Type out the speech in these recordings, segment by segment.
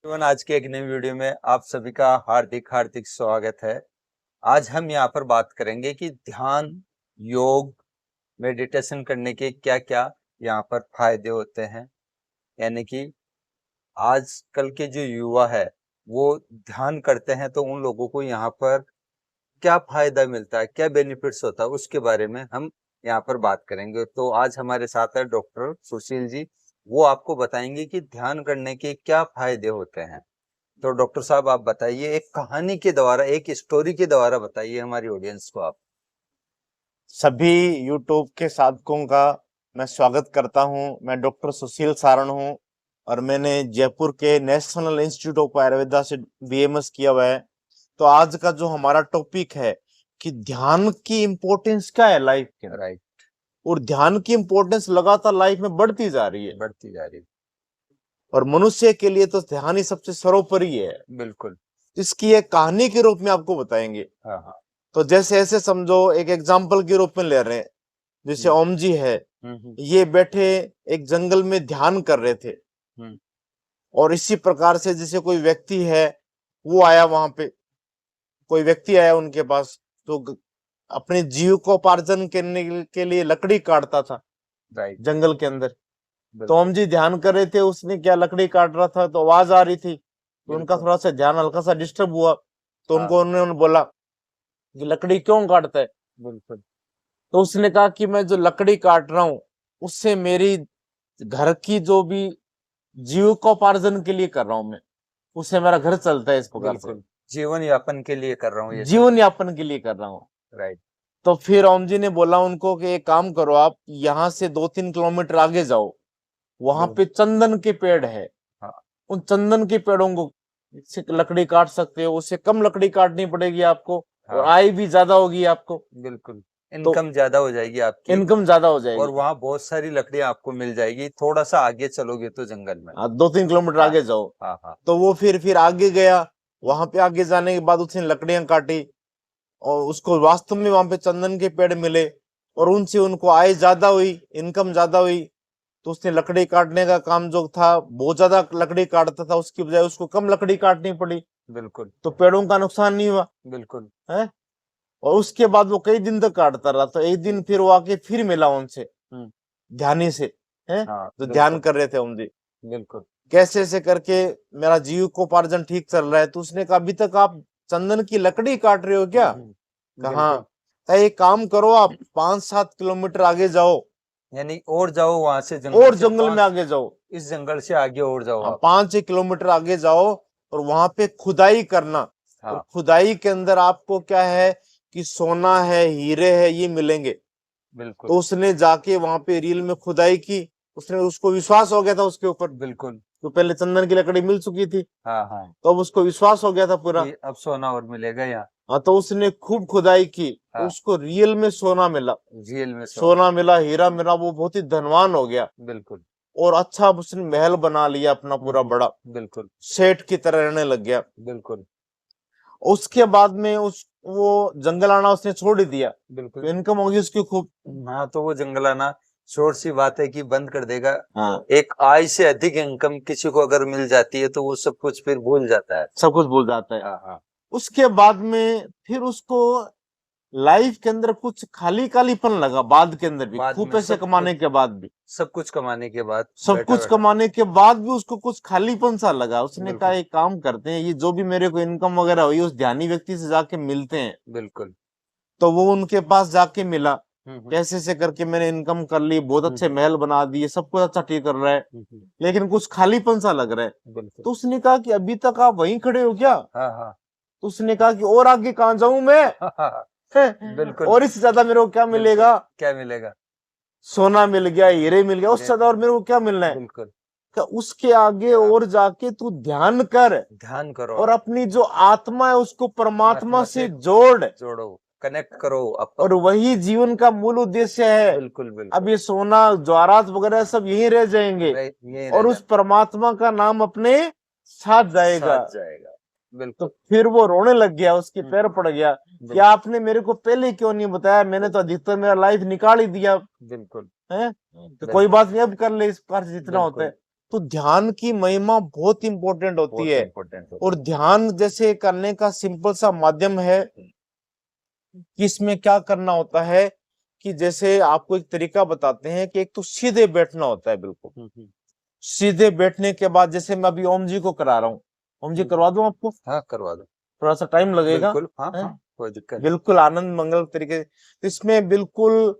जीवन आज के एक नई वीडियो में आप सभी का हार्दिक हार्दिक स्वागत है। आज हम यहाँ पर बात करेंगे कि ध्यान, योग, मेडिटेशन करने के क्या-क्या यहाँ पर फायदे होते हैं। यानी कि आजकल के जो युवा है वो ध्यान करते हैं तो उन लोगों को यहाँ पर क्या फायदा मिलता है, क्या बेनिफिट्स होता है, उसके बारे में हम यहाँ पर बात करेंगे। तो आज हमारे साथ है डॉक्टर सुशील जी। वो आपको बताएंगे कि ध्यान करने के क्या फायदे होते हैं। तो डॉक्टर साहब आप बताइए, एक कहानी के द्वारा, एक स्टोरी के द्वारा बताइए हमारी ऑडियंस को आप। सभी यूट्यूब के साधकों का मैं स्वागत करता हूं। मैं डॉक्टर सुशील सारण हूं और मैंने जयपुर के नेशनल इंस्टीट्यूट ऑफ आयुर्वेदा से बीएमएस किया हुआ है। तो आज का जो हमारा टॉपिक है कि ध्यान की इम्पोर्टेंस क्या है लाइफ के अंदर, राइट। और ध्यान की इम्पोर्टेंस लगातार लाइफ में बढ़ती जा रही है और मनुष्य के लिए तो ध्यान ही सबसे सर्वोपरि है। बिल्कुल। इसकी एक कहानी के रूप में आपको बताएंगे। हाँ। तो जैसे ऐसे समझो, एक एग्जाम्पल के रूप में ले रहे हैं, जैसे ओम जी है, ये बैठे एक जंगल में ध्यान कर रहे थे। और इसी प्रकार से जैसे कोई व्यक्ति है, वो आया, वहां पे कोई व्यक्ति आया उनके पास, तो अपने जीव को उपार्जन करने के लिए लकड़ी काटता था जंगल के अंदर। तो ओम जी ध्यान कर रहे थे, उसने क्या लकड़ी काट रहा था तो आवाज आ रही थी, तो उनका थोड़ा सा ध्यान हल्का सा डिस्टर्ब हुआ। तो उनको उन्होंने बोला कि लकड़ी क्यों काटता है। बिल्कुल। तो उसने कहा कि मैं जो लकड़ी काट रहा हूं उससे मेरी घर की जो भी जीविकोपार्जन के लिए कर रहा हूं मैं, उससे मेरा घर चलता है। इस प्रकार से जीवन यापन के लिए कर रहा हूँ, जीवन यापन के लिए कर रहा हूँ। राइट। तो फिर ओम जी ने बोला उनको कि एक काम करो, आप यहाँ से 2-3 किलोमीटर आगे जाओ, वहां पे चंदन के पेड़ है। उन चंदन के पेड़ों को से लकड़ी काट सकते हो, उससे कम लकड़ी काटनी पड़ेगी आपको और आय भी ज्यादा होगी आपको। बिल्कुल, इनकम ज्यादा हो जाएगी आपकी, इनकम ज्यादा हो जाएगी और वहाँ बहुत सारी लकड़ियां आपको मिल जाएगी। थोड़ा सा आगे चलोगे तो जंगल में 2-3 किलोमीटर आगे जाओ। तो वो फिर आगे गया। वहां पे आगे जाने के बाद उसने लकड़ियां काटी और उसको वास्तव में वहां पे चंदन के पेड़ मिले और उनसे उनको आय ज्यादा हुई, इनकम ज्यादा हुई। तो उसने लकड़ी काटने का काम जो था, बहुत ज्यादा लकड़ी काटता था, उसकी बजाय उसको कम लकड़ी काटनी पड़ी। बिल्कुल। तो पेड़ों का नुकसान नहीं हुआ। बिल्कुल है। और उसके बाद वो कई दिन तक काटता रहा। तो एक दिन फिर वो आके फिर मिला उनसे, ध्यानी से, है तो ध्यान कर रहे थे उन जी। बिल्कुल। कैसे ऐसे करके मेरा जीविकोपार्जन ठीक चल रहा है। तो उसने कहा अभी तक आप चंदन की लकड़ी काट रहे हो क्या। कहा एक काम करो, आप 5-7 किलोमीटर आगे जाओ, यानी और जाओ, वहां से और जंगल में आगे जाओ, इस जंगल से आगे और जाओ, 5-6 किलोमीटर आगे जाओ और वहां पे खुदाई करना। और खुदाई के अंदर आपको क्या है कि सोना है, हीरे है, ये मिलेंगे। बिल्कुल। तो उसने जाके वहां पे रील में खुदाई की। उसको विश्वास हो गया था उसके ऊपर। बिल्कुल। तो पहले चंदन की लकड़ी मिल चुकी थी। तो अब उसको विश्वास हो गया था पूरा, अब सोना और मिलेगा यहाँ। तो उसने खूब खुदाई की। तो उसको रियल में सोना मिला, रियल में सोना मिला, हीरा मिला। वो बहुत ही धनवान हो गया। बिल्कुल। और अच्छा उसने महल बना लिया अपना पूरा बड़ा। बिल्कुल। सेठ की तरह रहने लग गया। बिल्कुल। उसके बाद में वो जंगल आना उसने छोड़ ही दिया। बिल्कुल। तो इनकम होगी उसकी खूब। तो वो जंगल आना शोर सी बात है कि बंद कर देगा। एक आय से अधिक इनकम किसी को अगर मिल जाती है तो वो सब कुछ फिर भूल जाता है, सब कुछ भूल जाता है। उसके बाद में फिर उसको लाइफ के अंदर कुछ खालीपन लगा। बाद के अंदर भी खूब पैसे कमाने के बाद भी, सब कुछ कमाने के बाद, सब कुछ कमाने के बाद भी उसको कुछ खालीपन सा लगा। उसने कहा एक काम करते हैं, ये जो भी मेरे को इनकम वगैरह हुई उस ध्यानी व्यक्ति से जाके मिलते हैं। बिल्कुल। तो वो उनके पास जाके मिला। कैसे से करके मैंने इनकम कर ली, बहुत अच्छे महल बना दिए, सब कुछ अच्छा ठीक कर रहा है, लेकिन कुछ खालीपन सा लग रहा है। तो उसने कहा कि अभी तक आप वहीं खड़े हो क्या। तो उसने कहा कि और आगे कहाँ जाऊं मैं। बिल्कुल। और इससे ज्यादा मेरे को क्या मिलेगा। क्या मिलेगा। सोना मिल गया, हीरे मिल गया, उससे ज्यादा और मेरे को क्या मिलना है। बिल्कुल। उसके आगे और जाके तू ध्यान करो और अपनी जो आत्मा है उसको परमात्मा से जोड़ो, कनेक्ट करो। और वही जीवन का मूल उद्देश्य है। बिल्कुल। अब ये सोना जवाहरात वगैरह सब यहीं रह जाएंगे और उस परमात्मा का नाम अपने साथ जाएगा। तो फिर वो रोने लग गया, उसके पैर पड़ गया कि आपने मेरे को पहले क्यों नहीं बताया, मैंने तो अधिकतर मेरा लाइफ निकाल ही दिया। बिल्कुल है तो कोई बात नहीं, अब कर ले इस प्रकार से जितना होता है। तो ध्यान की महिमा बहुत इंपॉर्टेंट होती बहुत है। इम्पोर्टेंट और ध्यान जैसे करने का सिंपल सा माध्यम है कि इसमें क्या करना होता है कि जैसे आपको एक तरीका बताते हैं कि एक तो सीधे बैठना होता है, बिल्कुल सीधे बैठने के बाद जैसे मैं अभी ओम जी को करा रहा हूँ, ओम जी करवा दूं आपको? हाँ करवा दो, थोड़ा सा टाइम लगेगा। बिल्कुल, हाँ हैं? हाँ कोई दिक्कत नहीं। बिल्कुल आनंद मंगल तरीके तो इसमें बिल्कुल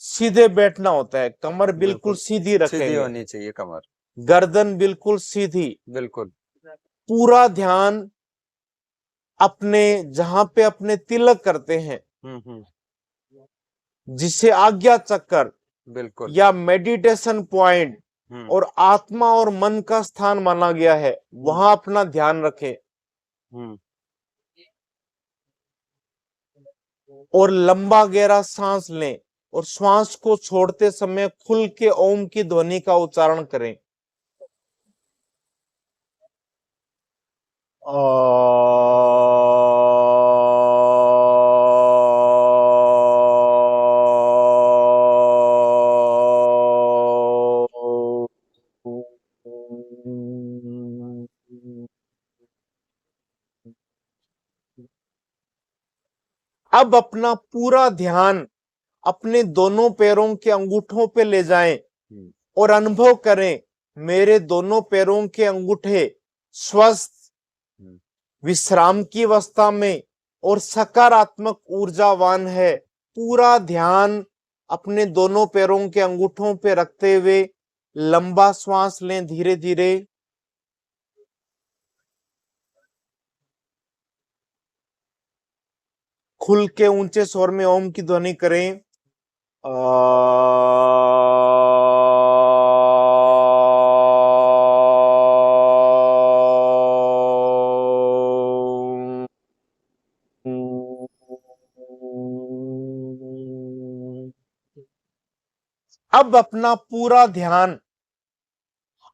सीधे बैठना होता है, कमर बिल्कुल सीधी सीधी रखेंगे, होनी चाहिए कमर, गर्दन बिल्कुल सीधी, बिल्कुल। पूरा ध्यान अपने जहां पे अपने तिलक करते हैं जिसे आज्ञा चक्कर बिल्कुल। या मेडिटेशन पॉइंट और आत्मा और मन का स्थान माना गया है, वहां अपना ध्यान रखें और लंबा गहरा सांस लें और श्वास को छोड़ते समय खुल के ओम की ध्वनि का उच्चारण करें। अब अपना पूरा ध्यान अपने दोनों पैरों के अंगूठों पे ले जाएं और अनुभव करें मेरे दोनों पैरों के अंगूठे स्वस्थ विश्राम की अवस्था में और सकारात्मक ऊर्जावान है। पूरा ध्यान अपने दोनों पैरों के अंगूठों पे रखते हुए लंबा श्वास लें धीरे धीरे। खुल के ऊंचे स्वर में ओम की ध्वनि करें। अब अपना पूरा ध्यान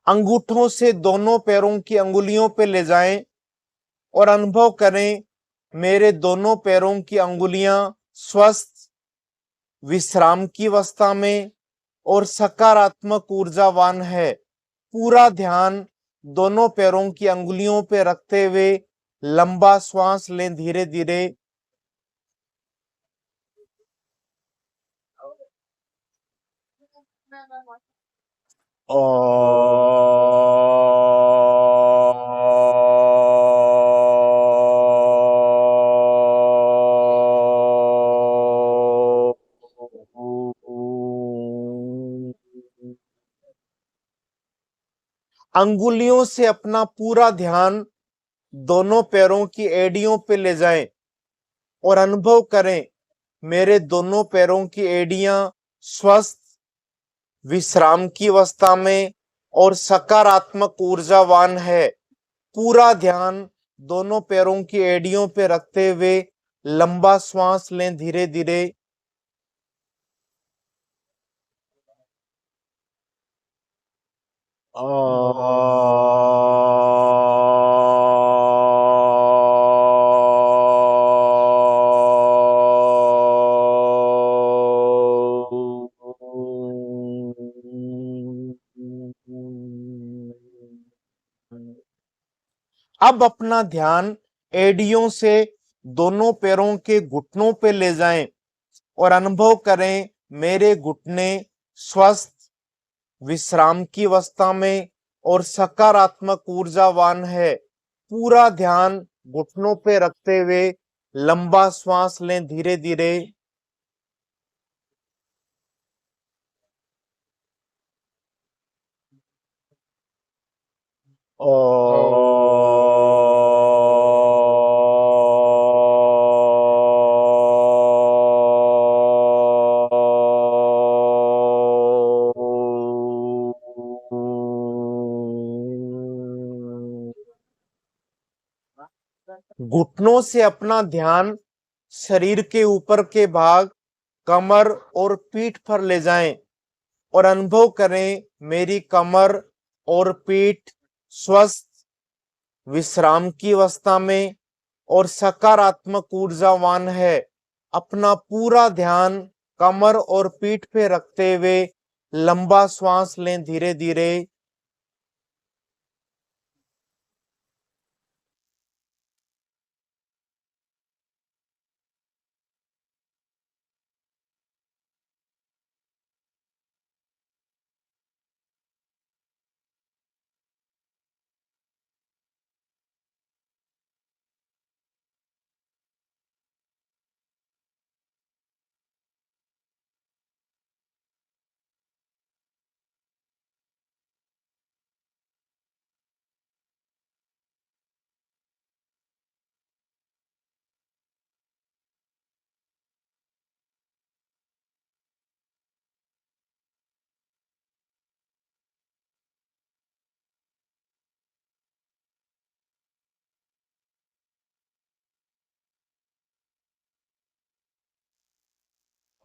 अंगूठों से दोनों पैरों की अंगुलियों पे ले जाएं और अनुभव करें मेरे दोनों पैरों की अंगुलियां स्वस्थ विश्राम की अवस्था में और सकारात्मक ऊर्जावान है। पूरा ध्यान दोनों पैरों की अंगुलियों पे रखते हुए लंबा श्वास लें धीरे धीरे। अंगुलियों से अपना पूरा ध्यान दोनों पैरों की एड़ियों पे ले जाएं और अनुभव करें मेरे दोनों पैरों की एड़ियां स्वस्थ विश्राम की अवस्था में और सकारात्मक ऊर्जावान है। पूरा ध्यान दोनों पैरों की एड़ियों पे रखते हुए लंबा श्वास लें धीरे धीरे। अब अपना ध्यान एड़ियों से दोनों पैरों के घुटनों पे ले जाएं और अनुभव करें मेरे घुटने स्वस्थ विश्राम की अवस्था में और सकारात्मक ऊर्जावान है। पूरा ध्यान घुटनों पे रखते हुए लंबा श्वास लें धीरे धीरे। घुटनों से अपना ध्यान शरीर के ऊपर के भाग कमर और पीठ पर ले जाएं और अनुभव करें मेरी कमर और पीठ स्वस्थ विश्राम की अवस्था में और सकारात्मक ऊर्जावान है। अपना पूरा ध्यान कमर और पीठ पे रखते हुए लंबा श्वास लें धीरे धीरे।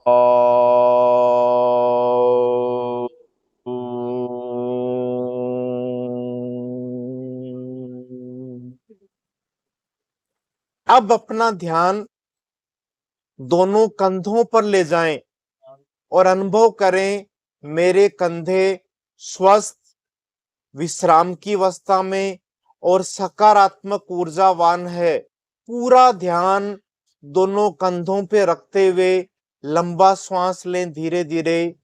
अब अपना ध्यान दोनों कंधों पर ले जाएं और अनुभव करें मेरे कंधे स्वस्थ विश्राम की अवस्था में और सकारात्मक ऊर्जावान है। पूरा ध्यान दोनों कंधों पे रखते हुए लंबा श्वास लें धीरे धीरे।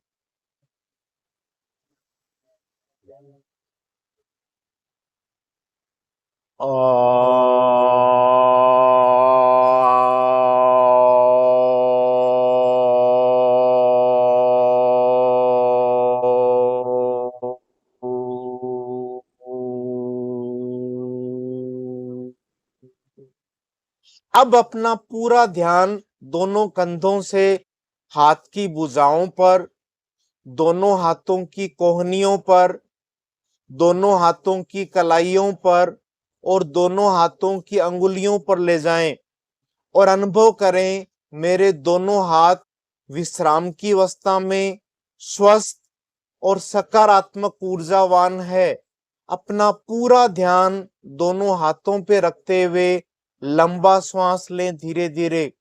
अब अपना पूरा ध्यान दोनों कंधों से हाथ की भुजाओं पर, दोनों हाथों की कोहनियों पर, दोनों हाथों की कलाइयों पर और दोनों हाथों की अंगुलियों पर ले जाएं और अनुभव करें मेरे दोनों हाथ विश्राम की अवस्था में स्वस्थ और सकारात्मक ऊर्जावान है। अपना पूरा ध्यान दोनों हाथों पे रखते हुए लंबा श्वास लें धीरे धीरे।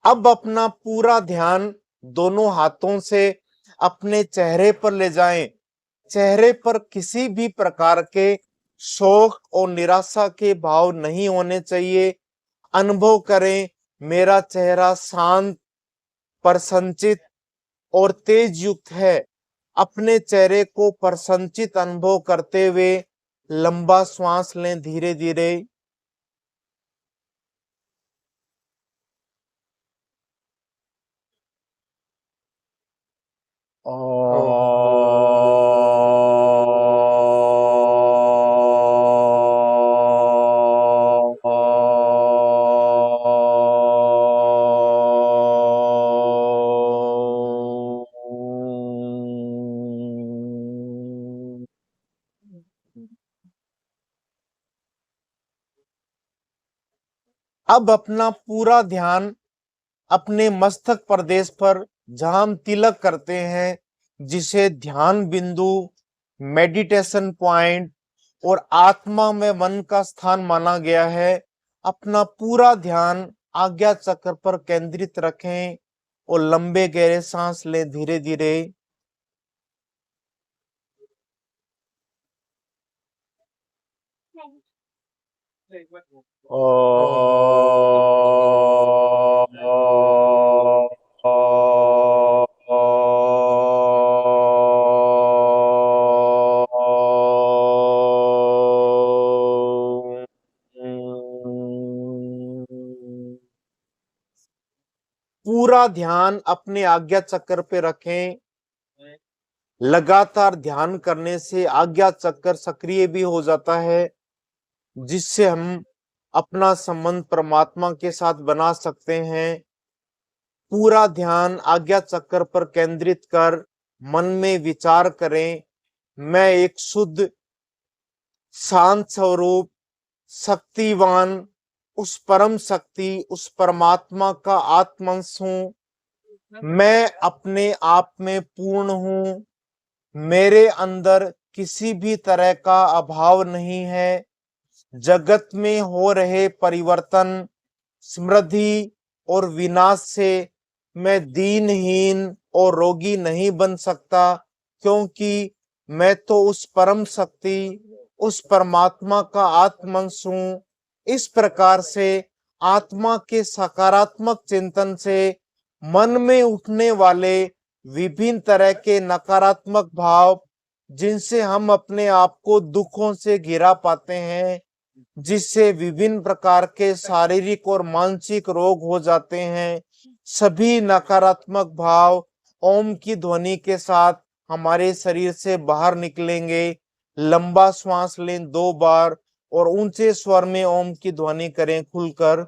अब अपना पूरा ध्यान दोनों हाथों से अपने चेहरे पर ले जाएं। चेहरे पर किसी भी प्रकार के शोक और निराशा के भाव नहीं होने चाहिए। अनुभव करें मेरा चेहरा शांत, प्रसन्नचित और तेज युक्त है। अपने चेहरे को प्रसन्नचित अनुभव करते हुए लंबा श्वास लें धीरे धीरे। अब अपना पूरा ध्यान अपने मस्तक प्रदेश पर जहां हम तिलक करते हैं, जिसे ध्यान बिंदु, मेडिटेशन पॉइंट और आत्मा में मन का स्थान माना गया है, अपना पूरा ध्यान आज्ञा चक्र पर केंद्रित रखें और लंबे गहरे सांस लें धीरे धीरे। पूरा ध्यान अपने आज्ञा चक्र पे रखें। लगातार ध्यान करने से आज्ञा चक्र सक्रिय भी हो जाता है, जिससे हम अपना संबंध परमात्मा के साथ बना सकते हैं। पूरा ध्यान आज्ञा चक्र पर केंद्रित कर मन में विचार करें, मैं एक शुद्ध शांत स्वरूप शक्तिवान उस परम शक्ति, उस परमात्मा का आत्मांश हूं। मैं अपने आप में पूर्ण हूं। मेरे अंदर किसी भी तरह का अभाव नहीं है। जगत में हो रहे परिवर्तन, समृद्धि और विनाश से मैं दीनहीन और रोगी नहीं बन सकता, क्योंकि मैं तो उस परम शक्ति, उस परमात्मा का आत्मांश हूं। इस प्रकार से आत्मा के सकारात्मक चिंतन से मन में उठने वाले विभिन्न तरह के नकारात्मक भाव, जिनसे हम अपने आप को दुखों से घिरा पाते हैं, जिससे विभिन्न प्रकार के शारीरिक और मानसिक रोग हो जाते हैं, सभी नकारात्मक भाव ओम की ध्वनि के साथ हमारे शरीर से बाहर निकलेंगे। लंबा श्वास लें 2 बार और ऊंचे स्वर में ओम की ध्वनि करें खुलकर।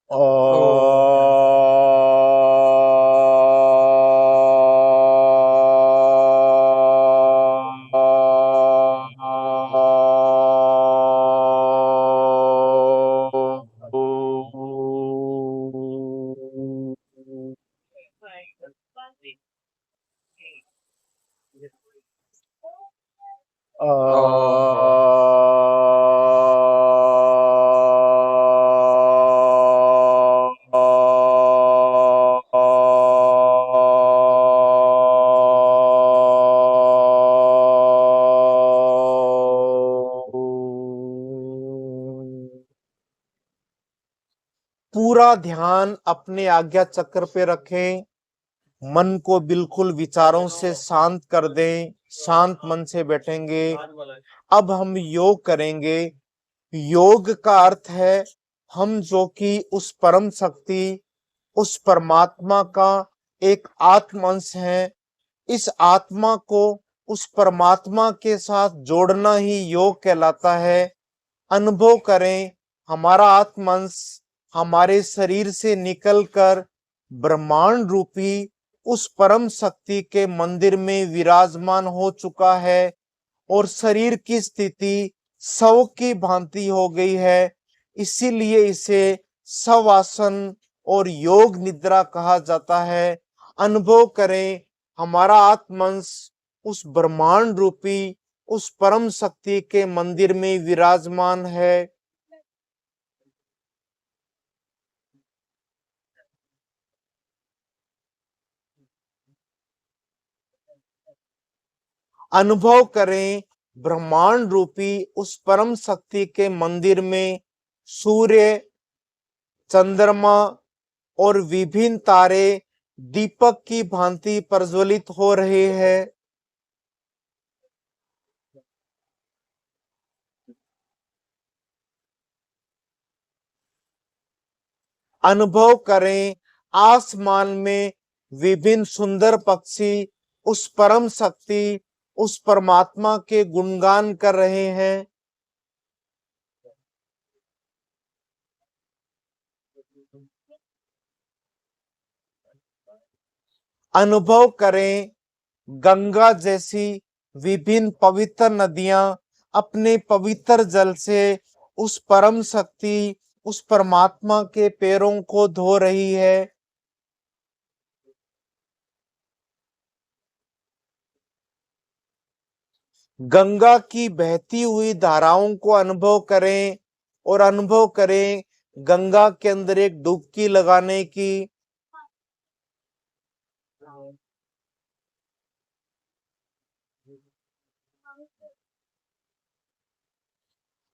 ओहो। पूरा ध्यान अपने आज्ञा चक्र पे रखें। मन को बिल्कुल विचारों से शांत कर दें। शांत मन से बैठेंगे। अब हम योग करेंगे। योग का अर्थ है हम जो कि उस परम शक्ति, उस परमात्मा का एक आत्म अंश है। इस आत्मा को उस परमात्मा के साथ जोड़ना ही योग कहलाता है। अनुभव करें हमारा आत्म अंश हमारे शरीर से निकलकर ब्रह्मांड रूपी उस परम शक्ति के मंदिर में विराजमान हो चुका है और शरीर की स्थिति शव की भांति हो गई है। इसीलिए इसे शवासन और योग निद्रा कहा जाता है। अनुभव करें हमारा आत्मंश उस ब्रह्मांड रूपी उस परम शक्ति के मंदिर में विराजमान है। अनुभव करें ब्रह्मांड रूपी उस परम शक्ति के मंदिर में सूर्य, चंद्रमा और विभिन्न तारे दीपक की भांति प्रज्वलित हो रहे हैं। अनुभव करें आसमान में विभिन्न सुंदर पक्षी उस परम शक्ति उस परमात्मा के गुणगान कर रहे हैं। अनुभव करें गंगा जैसी विभिन्न पवित्र नदियां अपने पवित्र जल से उस परम शक्ति उस परमात्मा के पैरों को धो रही है। गंगा की बहती हुई धाराओं को अनुभव करें और अनुभव करें गंगा के अंदर एक डुबकी लगाने की।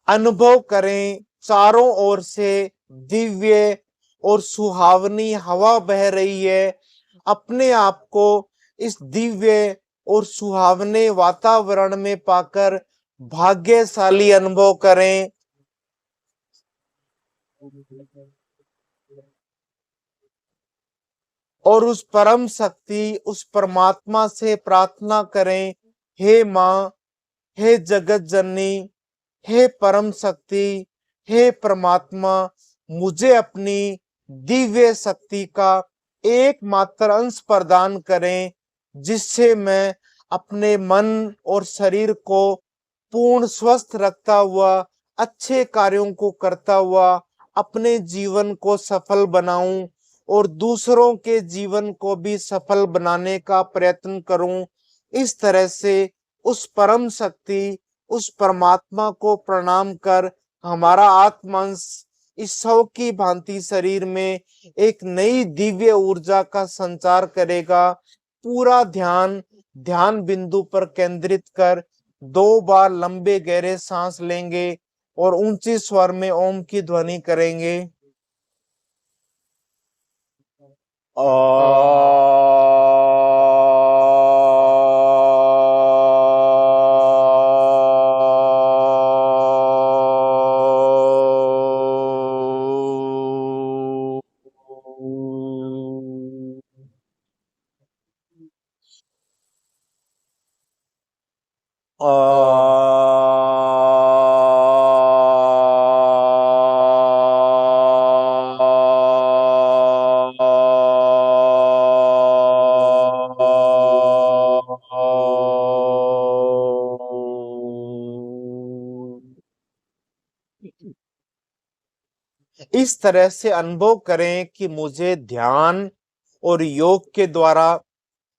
अनुभव करें चारों ओर से दिव्य और सुहावनी हवा बह रही है। अपने आप को इस दिव्य और सुहावने वातावरण में पाकर भाग्यशाली अनुभव करें। और उस परम शक्ति उस परमात्मा से प्रार्थना करें, हे माँ, हे जगत जननी, हे परम शक्ति, हे परमात्मा, मुझे अपनी दिव्य शक्ति का एकमात्र अंश प्रदान करें जिससे मैं अपने मन और शरीर को पूर्ण स्वस्थ रखता हुआ अच्छे कार्यों को करता हुआ अपने जीवन को सफल बनाऊं और दूसरों के जीवन को भी सफल बनाने का प्रयत्न करूं। इस तरह से उस परम शक्ति उस परमात्मा को प्रणाम कर हमारा आत्मांश इस शव की भांति शरीर में एक नई दिव्य ऊर्जा का संचार करेगा। पूरा ध्यान ध्यान बिंदु पर केंद्रित कर 2 बार लंबे गहरे सांस लेंगे और ऊंचे स्वर में ओम की ध्वनि करेंगे। इस तरह से अनुभव करें कि मुझे ध्यान और योग के द्वारा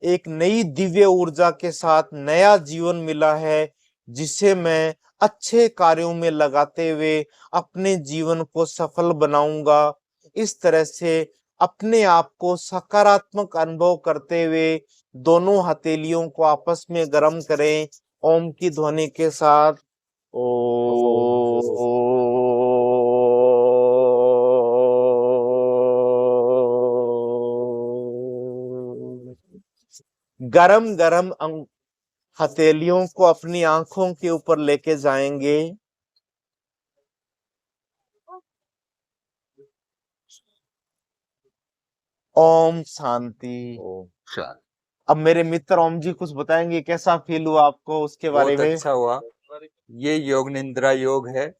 एक नई दिव्य ऊर्जा के साथ नया जीवन मिला है, जिसे मैं अच्छे कार्यों में लगाते हुए अपने जीवन को सफल बनाऊंगा। इस तरह से अपने आप को सकारात्मक अनुभव करते हुए दोनों हथेलियों को आपस में गर्म करें ओम की ध्वनि के साथ। ओ गरम गरम हथेलियों को अपनी आंखों के ऊपर लेके जाएंगे। ओम शांति। ओम शांति। अब मेरे मित्र ओम जी कुछ बताएंगे, कैसा फील हुआ आपको उसके बारे बहुत में? अच्छा हुआ। ये योग निंद्रा योग है।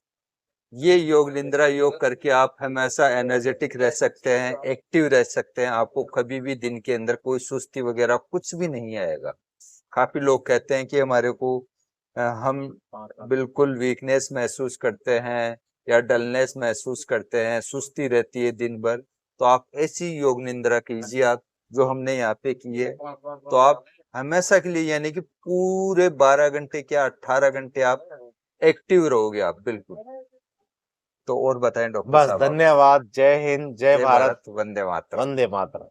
ये योग निंद्रा योग करके आप हमेशा एनर्जेटिक रह सकते हैं, एक्टिव रह सकते हैं। आपको कभी भी दिन के अंदर कोई सुस्ती वगैरह कुछ भी नहीं आएगा। काफी लोग कहते हैं कि हमारे को हम बिल्कुल वीकनेस महसूस करते हैं या डलनेस महसूस करते हैं, सुस्ती रहती है दिन भर। तो आप ऐसी योग निंद्रा कीजिए, आप जो हमने यहाँ पे की है, तो आप हमेशा के लिए यानी कि पूरे 12 घंटे क्या 18 घंटे आप एक्टिव रहोगे आप बिल्कुल। तो और बताएं डॉक्टर बस साहब आप। धन्यवाद। जय हिंद, जय जय भारत, भारत, वंदे मातरम। वंदे मातरम।